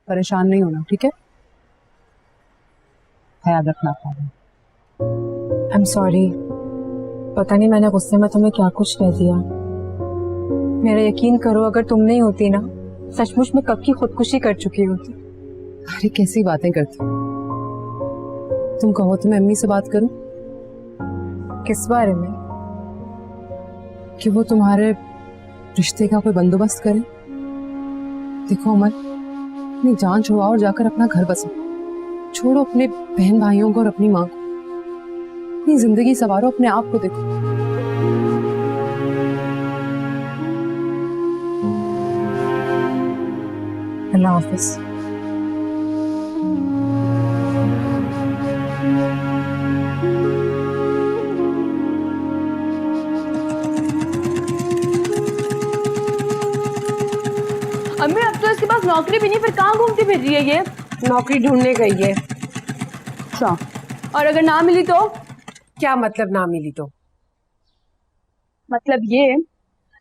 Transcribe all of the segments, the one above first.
परेशान नहीं होना, ठीक है? ख्याल रखना अपना। आई एम सॉरी, पता नहीं मैंने गुस्से में तुम्हें क्या कुछ कह दिया। मेरा यकीन करो, अगर तुम नहीं होती ना, सचमुच में कब की खुदकुशी कर चुकी होती। अरे कैसी बातें करती, तुम कहो तो मैं अम्मी से बात करूं किस बारे में? कि वो तुम्हारे रिश्ते का कोई बंदोबस्त करे। देखो अमर, अपनी जान छुड़ाओ और जाकर अपना घर बसाओ। छोड़ो अपने बहन भाइयों को और अपनी माँ को, अपनी जिंदगी संवारो, अपने आप को देखो। अल्लाह हाफिज। अम्मी अब तो इसके पास नौकरी भी नहीं, फिर कहाँ घूमती फिर रही है ये? नौकरी ढूंढने गई है। अच्छा, और अगर ना मिली तो? क्या मतलब ना मिली तो? मतलब ये,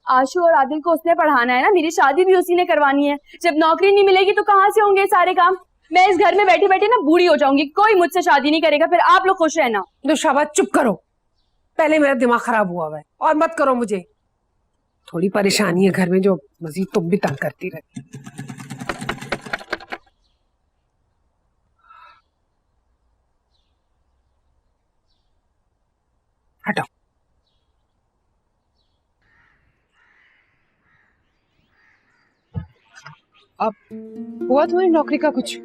आशु और आदिल को उसने पढ़ाना है ना, मेरी शादी भी उसी ने करवानी है। जब नौकरी नहीं मिलेगी तो कहाँ से होंगे सारे काम? मैं इस घर में बैठी बैठी ना बूढ़ी हो जाऊंगी, कोई मुझसे शादी नहीं करेगा, फिर आप लोग खुश रहना। तो शाबाश, चुप करो, पहले मेरा दिमाग खराब हुआ है और मत करो मुझे। थोड़ी परेशानी है घर में जो मजीद तुम भी तंग करती रहती। हटाओ। अब हुआ तुम्हारी नौकरी का कुछ?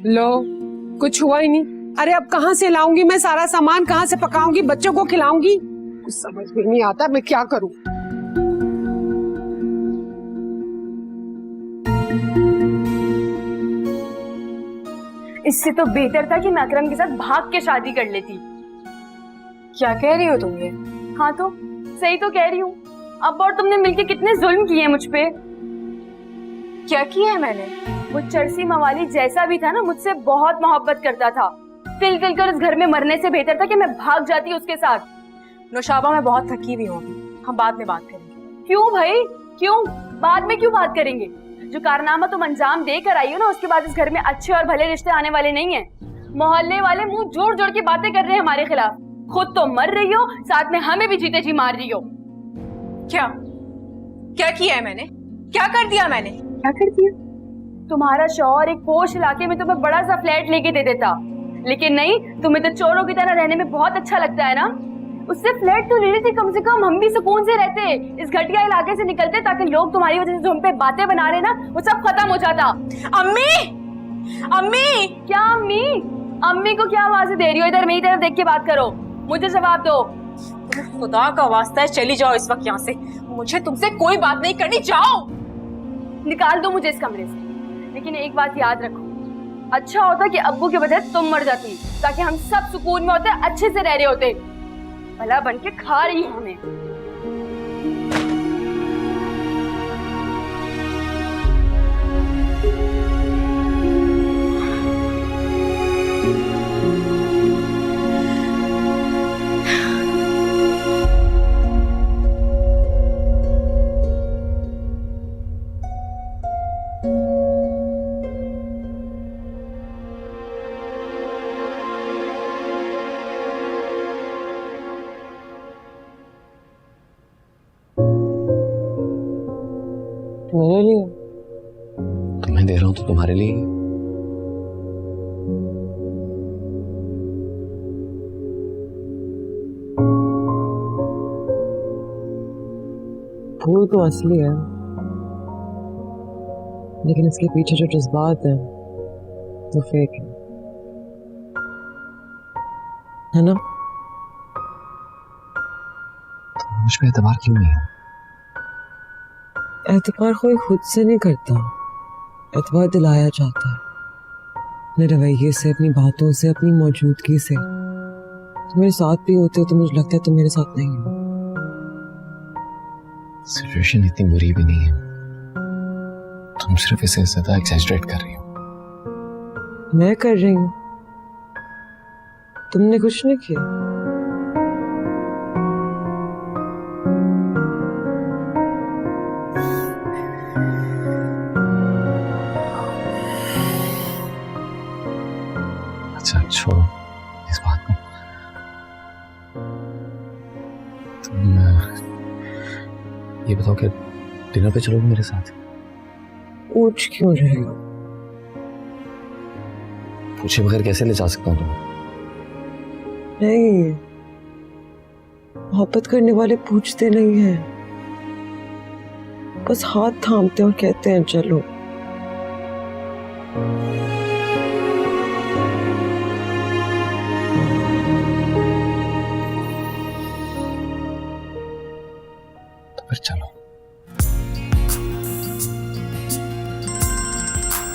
लो, कुछ हुआ ही नहीं। अरे अब कहाँ से लाऊंगी मैं सारा सामान, कहाँ से पकाऊंगी, बच्चों को खिलाऊंगी? कुछ समझ में नहीं आता मैं क्या करूं। इससे तो बेहतर था कि मैं अकरम के साथ भाग के शादी कर लेती। क्या कह रही हो तुम ये? हाँ तो सही तो कह रही हूँ। अब और तुमने मिलके कितने जुल्म किए मुझ पे। क्या किया है मैंने? वो चरसी मवाली जैसा भी था ना, मुझसे बहुत मोहब्बत करता था। तिल तिल कर उस घर में मरने से बेहतर था कि मैं भाग जाती उसके साथ। नौशाबा, मैं बहुत थकी हुई हूँ, हम बाद में बात करेंगे। क्यों भाई, क्यों? बाद में क्यों बात करेंगे? जो कारनामा तुम अंजाम देकर आई हो ना, उसके बाद इस घर में अच्छे और भले रिश्ते आने वाले नहीं है। मोहल्ले वाले मुंह जोड़ जोड़ के बातें कर रहे हैं हमारे खिलाफ। खुद तो मर रही हो, साथ में हमें भी जीते जी मार रही हो। क्या क्या किया है मैंने? क्या कर दिया मैंने? क्या कर दिया? तुम्हारा शौहर एक पोश इलाके में तुम्हें बड़ा सा फ्लैट लेके दे देता, लेकिन नहीं, तुम्हें तो चोरों की तरह रहने में बहुत अच्छा लगता है ना। उससे फ्लैट तो ले लेती, कम से कम हम भी सुकून से रहते, इस घटिया इलाके से निकलते, ताकि लोग तुम्हारी वजह से जो हम पे बातें बना रहे ना, वो सब खत्म हो जाता। अम्मी, अम्मी! क्या अम्मी? अम्मी को क्या आवाज़ें दे रही हो? इधर मेरी तरफ देख के बात करो, मुझे जवाब दो। तुम्हें खुदा का वास्ता है, चली जाओ इस वक्त यहाँ से। मुझे तुमसे कोई बात नहीं करनी, जाओ। निकाल दो मुझे इस कमरे से। लेकिन एक बात याद रखो, अच्छा होता कि अब्बू के बजाय तुम मर जाती, ताकि हम सब सुकून में होते, अच्छे से रह रहे होते। भला बन के खा रही हूं हमें। मेरे लिए तुम्हें दे रहा हूं तो तुम्हारे लिए। फूल तो असली है, लेकिन इसके पीछे जो जज्बात है वो फेक है ना? तो मुझ पे एतबार क्यों नहीं है? एतबार कोई खुद से नहीं करता, एतबार दिलाया जाता है अपने रवैये से, अपनी बातों से, अपनी मौजूदगी से। तुम मेरे साथ भी होते हो तो मुझे लगता है तुम मेरे साथ नहीं हो। सिचुएशन इतनी बुरी भी नहीं है, तुम सिर्फ इसे ज्यादा एक्सैजरेट कर रही हो। मैं कर रही हूँ? तुमने कुछ नहीं किया। अच्छा छोड़ो इस बात को। तुम ये बताओ कि डिनर पे चलोगे मेरे साथ? पूछ क्यों रहे हो? पूछे बगैर कैसे ले जा सकता हूँ तुम्हें? नहीं, मोहब्बत करने वाले पूछते नहीं हैं, बस हाथ थामते और कहते हैं चलो।